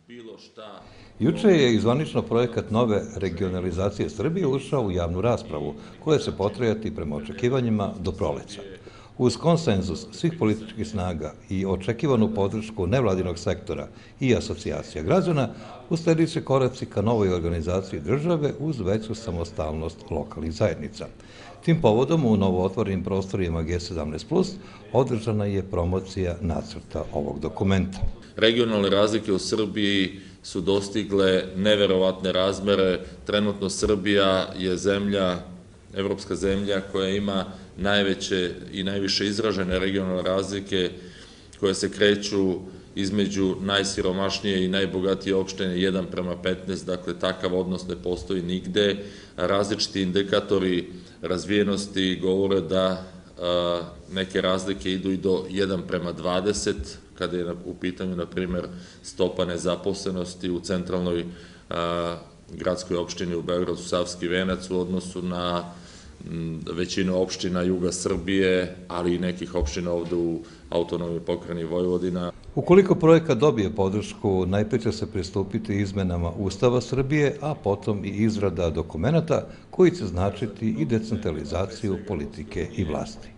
bilo šta. Juče je zvanično projekat nove regionalizacije Srbije ušao u javnu raspravu, koja će potrajati prema očekivanjima do proleća. Uz konsenzus svih političkih snaga i očekivanu podršku nevladinog sektora i asocijacija građana, usledit će koraci ka novoj organizaciji države uz veću samostalnost lokalnih zajednica. Tim povodom u novootvorenim prostorima G17+, održana je promocija nacrta ovog dokumenta. Regionalne razlike u Srbiji su dostigle neverovatne razmere. Trenutno Srbija je zemlja, evropska zemlja koja ima najveće i najviše izražene regionalne razlike koje se kreću između najsiromašnije i najbogatije opštine 1:15, dakle takav odnos ne postoji nigde. Različiti indikatori razvijenosti govore da neke razlike idu i do 1:20, kada je u pitanju, na primer, stopa nezaposlenosti u centralnoj gradskoj opštini u Beogradu Savski Venac u odnosu na većinu opština juga Srbije, ali i nekih opština ovde u autonomnoj pokrajini Vojvodina. Ukoliko projekat dobije podršku, najpre će se pristupiti izmenama Ustava Srbije, a potom i izrada dokumenta koji će značiti i decentralizaciju politike i vlasti.